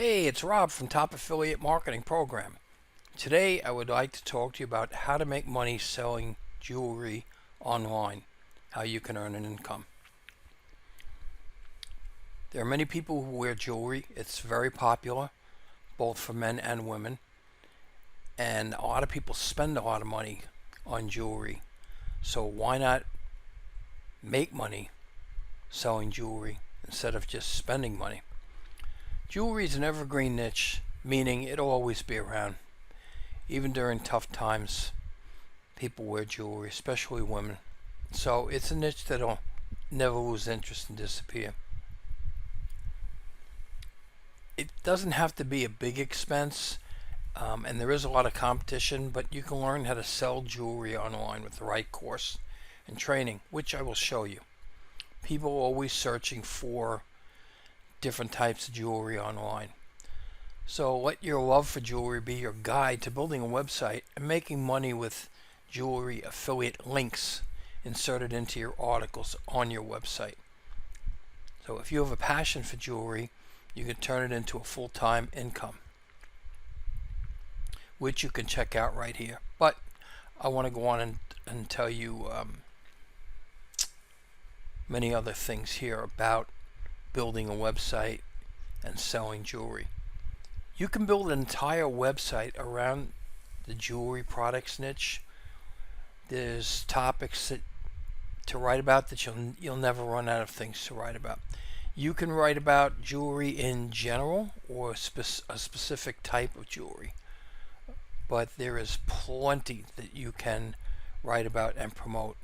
Hey, it's Rob from Top Affiliate Marketing Program. Today I would like to talk to you about how to make money selling jewelry online, how you can earn an income. There are many people who wear jewelry. It's very popular, both for men and women, and a lot of people spend a lot of money on jewelry. So why not make money selling jewelry instead of just spending money? Jewelry is an evergreen niche, meaning it'll always be around. Even during tough times, people wear jewelry, especially women. So it's a niche that'll never lose interest and disappear. It doesn't have to be a big expense, and there is a lot of competition, but you can learn how to sell jewelry online with the right course and training, which I will show you. People are always searching for different types of jewelry online. So let your love for jewelry be your guide to building a website and making money with jewelry affiliate links inserted into your articles on your website. So if you have a passion for jewelry, you can turn it into a full-time income, which you can check out right here. But I want to go on and tell you many other things here about building a website and selling jewelry. You can build an entire website around the jewelry products niche. There's topics to write about that you'll never run out of things to write about. You can write about jewelry in general or a specific type of jewelry, but there is plenty that you can write about and promote,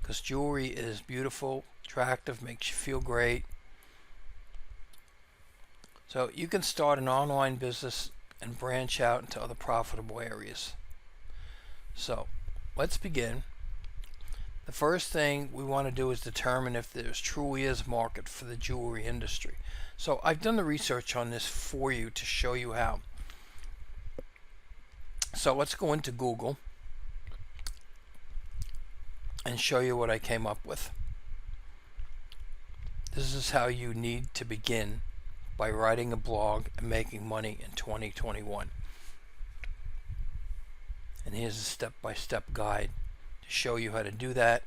because jewelry is beautiful, attractive, makes you feel great. So you can start an online business and branch out into other profitable areas. So let's begin. The first thing we want to do is determine if there truly is a market for the jewelry industry. So I've done the research on this for you to show you how. So let's go into Google and show you what I came up with. This is how you need to begin by writing a blog and making money in 2021. And here's a step-by-step guide to show you how to do that.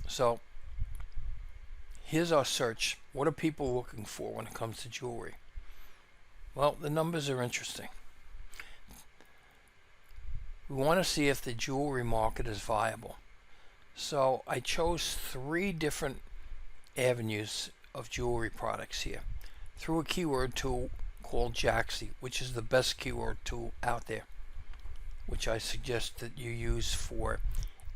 So here's our search. What are people looking for when it comes to jewelry? Well, the numbers are interesting. We want to see if the jewelry market is viable. So I chose 3 different avenues of jewelry products here through a keyword tool called Jaaxi, which is the best keyword tool out there, which I suggest that you use for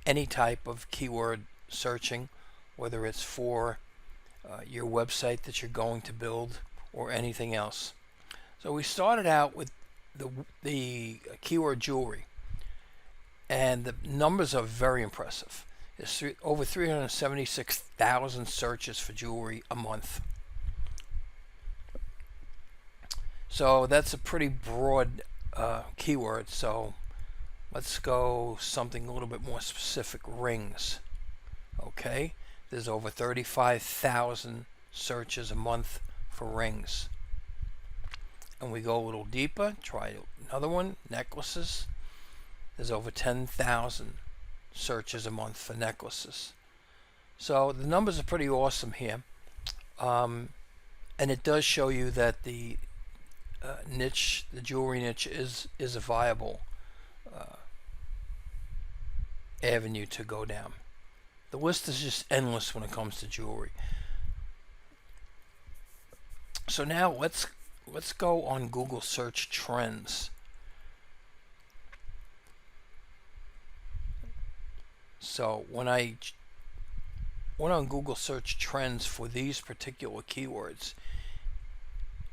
any type of keyword searching, whether it's for your website that you're going to build or anything else. So we started out with the keyword jewelry, and the numbers are very impressive. There's over 376,000 searches for jewelry a month. So that's a pretty broad keyword. So let's go something a little bit more specific. Rings. Okay, there's over 35,000 searches a month for rings. And we go a little deeper, try another one, necklaces. There's over 10,000 searches a month for necklaces. So the numbers are pretty awesome here, and it does show you that the niche, the jewelry niche, is a viable avenue to go down. The list is just endless when it comes to jewelry. So now let's go on Google search trends. So when I went on Google search trends for these particular keywords,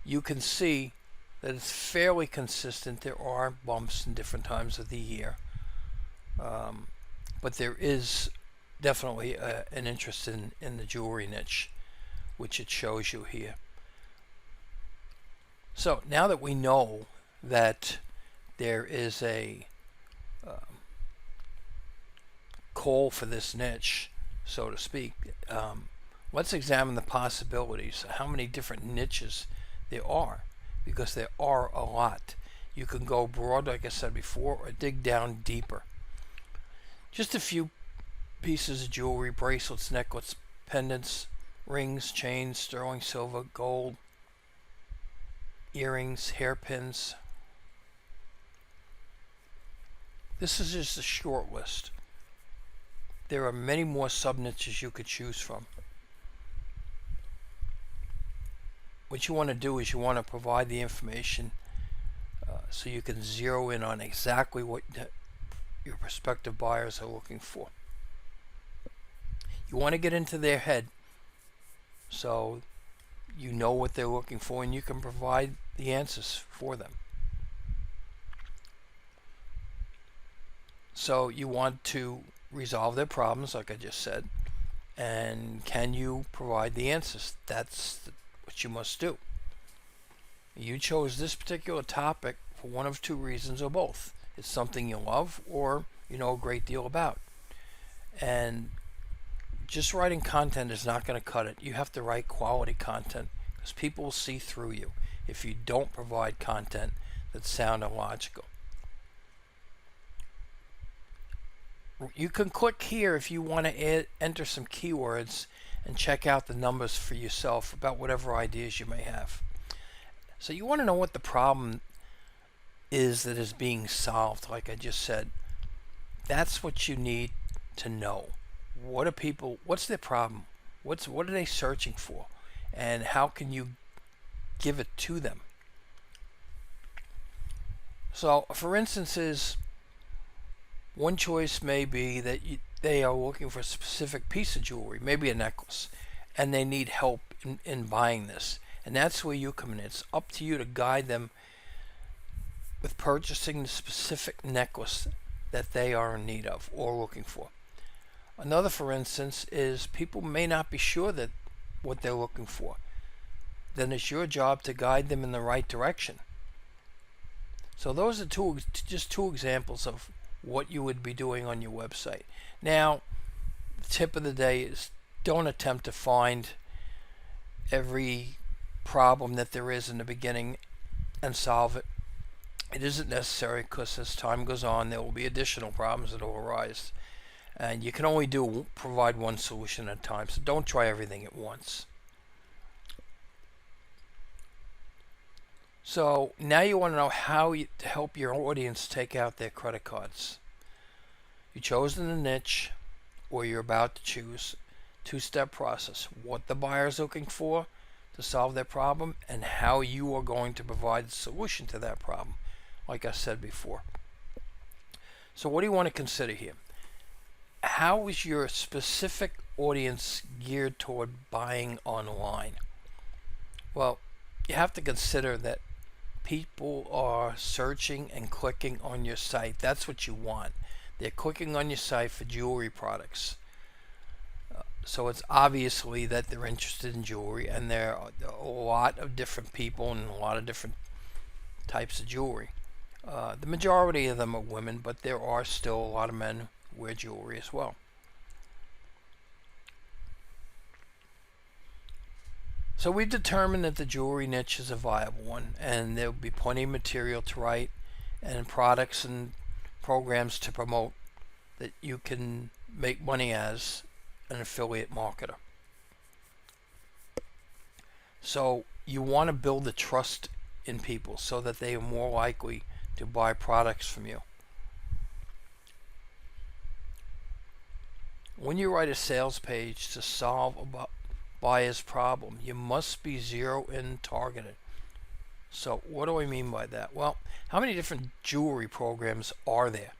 you can see that it's fairly consistent. There are bumps in different times of the year, but there is definitely an interest in the jewelry niche, which it shows you here. So now that we know that there is a call for this niche, so to speak, let's examine the possibilities, how many different niches there are, because there are a lot. You can go broad, like I said before, or dig down deeper. Just a few pieces of jewelry: bracelets, necklaces, pendants, rings, chains, sterling silver, gold, earrings, hairpins. This is just a short list. There are many more sub-niches you could choose from. What you want to do is you want to provide the information so you can zero in on exactly what your prospective buyers are looking for. You want to get into their head so you know what they're looking for and you can provide the answers for them. So you want to resolve their problems, like I just said, and can you provide the answers? That's what you must do. You chose this particular topic for one of two reasons or both. It's something you love or you know a great deal about. And just writing content is not going to cut it. You have to write quality content because people will see through you if you don't provide content that's sound and logical. You can click here if you want to enter some keywords and check out the numbers for yourself about whatever ideas you may have. So you want to know what the problem is that is being solved, like I just said. That's what you need to know. What are people, what's their problem? What are they searching for? And how can you give it to them? So, for instance, one choice may be that they are looking for a specific piece of jewelry, maybe a necklace, and they need help in buying this. And that's where you come in. It's up to you to guide them with purchasing the specific necklace that they are in need of or looking for. Another, for instance, is people may not be sure that what they're looking for. Then it's your job to guide them in the right direction. So those are just two examples of what you would be doing on your website. Now, the tip of the day is don't attempt to find every problem that there is in the beginning and solve it. It isn't necessary because as time goes on, there will be additional problems that will arise. And you can only provide one solution at a time, so don't try everything at once. So now you want to know how to help your audience take out their credit cards. You've chosen a niche, or you're about to choose. Two-step process: what the buyer is looking for to solve their problem, and how you are going to provide the solution to that problem, like I said before. So what do you want to consider here? How is your specific audience geared toward buying online? Well, you have to consider that people are searching and clicking on your site. That's what you want. They're clicking on your site for jewelry products. So it's obviously that they're interested in jewelry, and there are a lot of different people and a lot of different types of jewelry. The majority of them are women, but there are still a lot of men who wear jewelry as well. So we've determined that the jewelry niche is a viable one, and there will be plenty of material to write and products and programs to promote that you can make money as an affiliate marketer. So you want to build the trust in people so that they are more likely to buy products from you. When you write a sales page to solve a buyer's problem, you must be zero in targeted. So what do I mean by that? Well, how many different jewelry programs are there?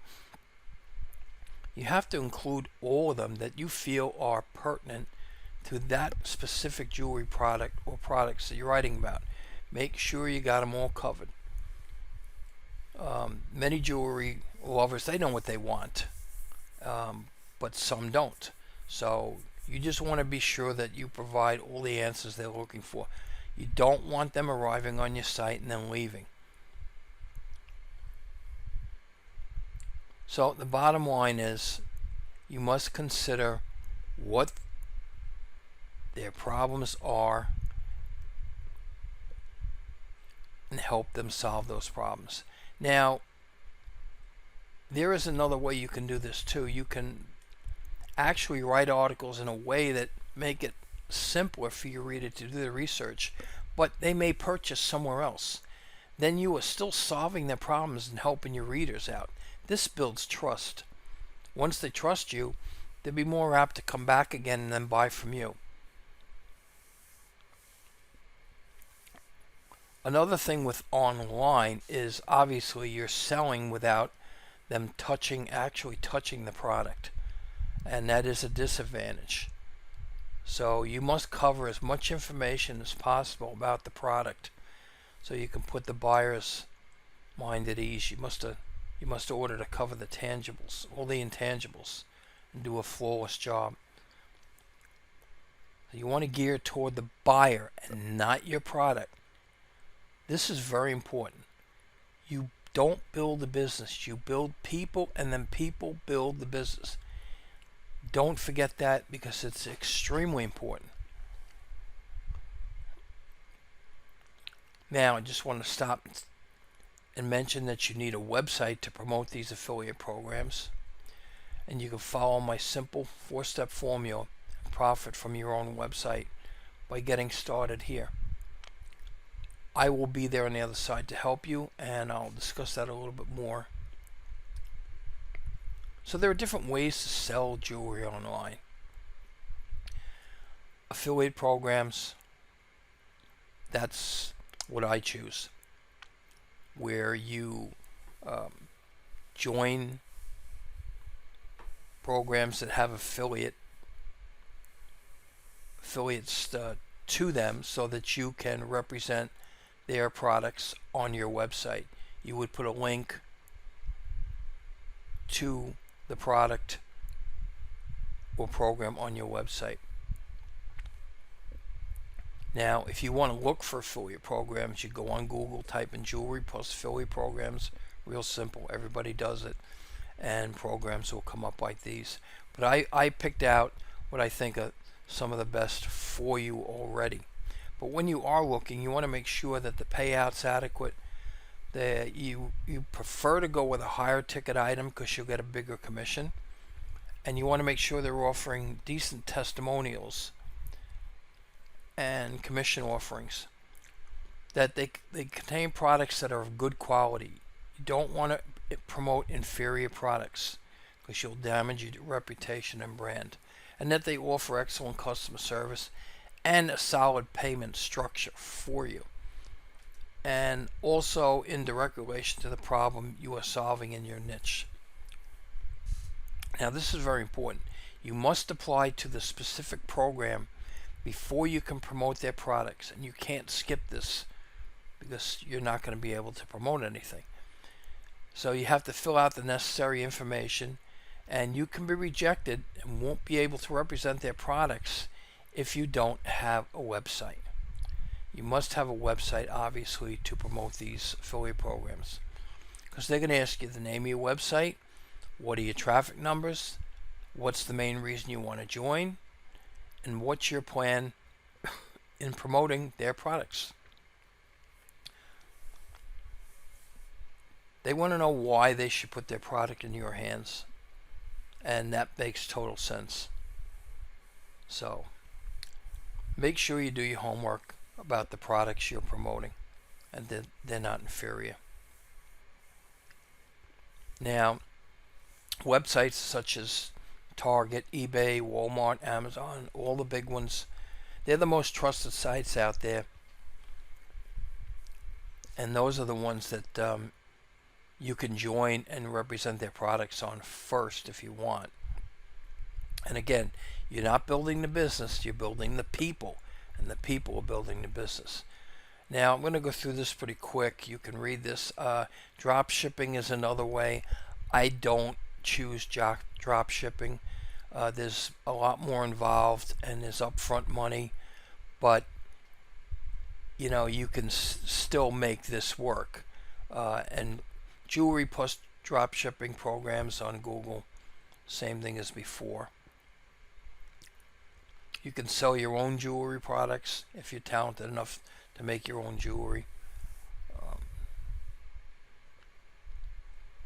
You have to include all of them that you feel are pertinent to that specific jewelry product or products that you're writing about. Make sure you got them all covered. Many jewelry lovers, they know what they want, but some don't. So you just want to be sure that you provide all the answers they're looking for. You don't want them arriving on your site and then leaving. So the bottom line is you must consider what their problems are and help them solve those problems. Now, there is another way you can do this too. You can actually write articles in a way that make it simpler for your reader to do the research, but they may purchase somewhere else. Then you are still solving their problems and helping your readers out. This builds trust. Once they trust you, they'll be more apt to come back again and then buy from you. Another thing with online is obviously you're selling without them actually touching the product, and that is a disadvantage. So you must cover as much information as possible about the product so you can put the buyer's mind at ease. You must order to cover the tangibles, all the intangibles, and do a flawless job. So you want to gear toward the buyer and not your product. This is very important. You don't build a business. You build people, and then people build the business. Don't forget that, because it's extremely important. Now, I just want to stop and mention that you need a website to promote these affiliate programs. And you can follow my simple 4-step formula and profit from your own website by getting started here. I will be there on the other side to help you, and I'll discuss that a little bit more. So there are different ways to sell jewelry online. Affiliate programs, that's what I choose, where you join programs that have affiliates to them so that you can represent their products on your website. You would put a link to the product or program on your website. Now, if you want to look for affiliate programs, you go on Google, type in jewelry plus affiliate programs. Real simple. Everybody does it, and programs will come up like these. But I picked out what I think are some of the best for you already. But when you are looking, you want to make sure that the payout's adequate, that you prefer to go with a higher ticket item because you'll get a bigger commission, and you want to make sure they're offering decent testimonials and commission offerings, that they contain products that are of good quality. You don't want to promote inferior products because you'll damage your reputation and brand, and that they offer excellent customer service and a solid payment structure for you, and also in direct relation to the problem you are solving in your niche. Now, this is very important. You must apply to the specific program before you can promote their products, and you can't skip this because you're not going to be able to promote anything. So you have to fill out the necessary information, and you can be rejected and won't be able to represent their products if you don't have a website. You must have a website, obviously, to promote these affiliate programs, because they're going to ask you the name of your website, what are your traffic numbers, what's the main reason you want to join, and what's your plan in promoting their products. They want to know why they should put their product in your hands, and that makes total sense. So make sure you do your homework about the products you're promoting, and that they're not inferior. Now, websites such as Target, eBay, Walmart, Amazon, all the big ones, they're the most trusted sites out there, and those are the ones that you can join and represent their products on first if you want. And again, you're not building the business, you're building the people, and the people are building the business. Now, I'm going to go through this pretty quick. You can read this. Drop shipping is another way. I don't choose drop shipping. There's a lot more involved, and there's upfront money, but you know, you can still make this work. And jewelry plus drop shipping programs on Google, same thing as before. You can sell your own jewelry products if you're talented enough to make your own jewelry.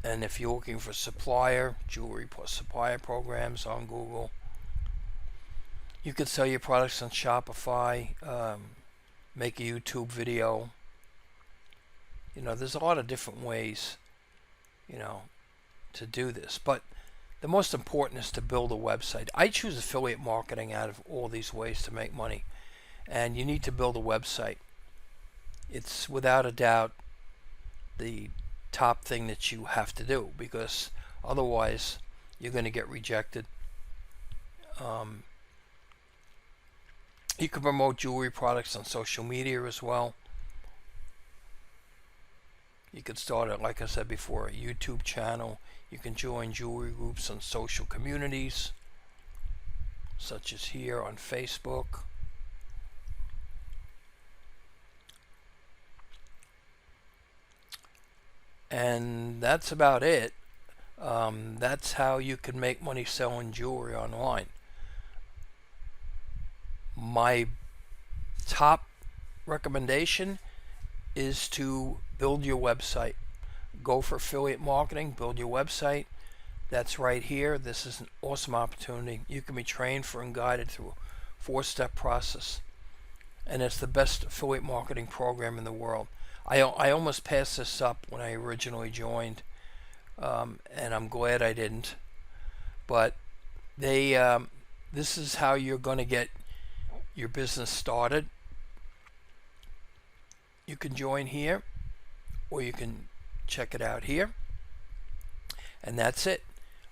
And if you're looking for supplier, jewelry plus supplier programs on Google, you can sell your products on Shopify, make a YouTube video. There's a lot of different ways, to do this. But the most important is to build a website. I choose affiliate marketing out of all these ways to make money. And you need to build a website. It's without a doubt the top thing that you have to do, because otherwise you're going to get rejected. You can promote jewelry products on social media as well. You can start, like I said before, a YouTube channel. You can join jewelry groups on social communities, such as here on Facebook. And that's about it. That's how you can make money selling jewelry online. My top recommendation is to build your website. Go for affiliate marketing, build your website. That's right here. This is an awesome opportunity. You can be trained for and guided through a 4-step process. And it's the best affiliate marketing program in the world. I almost passed this up when I originally joined, and I'm glad I didn't. But this is how you're going to get your business started. You can join here, or you can check it out here. And that's it.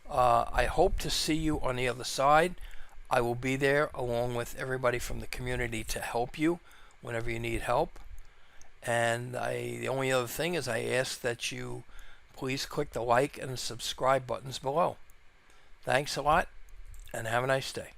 I hope to see you on the other side. I will be there along with everybody from the community to help you whenever you need help. And the only other thing is I ask that you please click the like and subscribe buttons below. Thanks a lot, and have a nice day.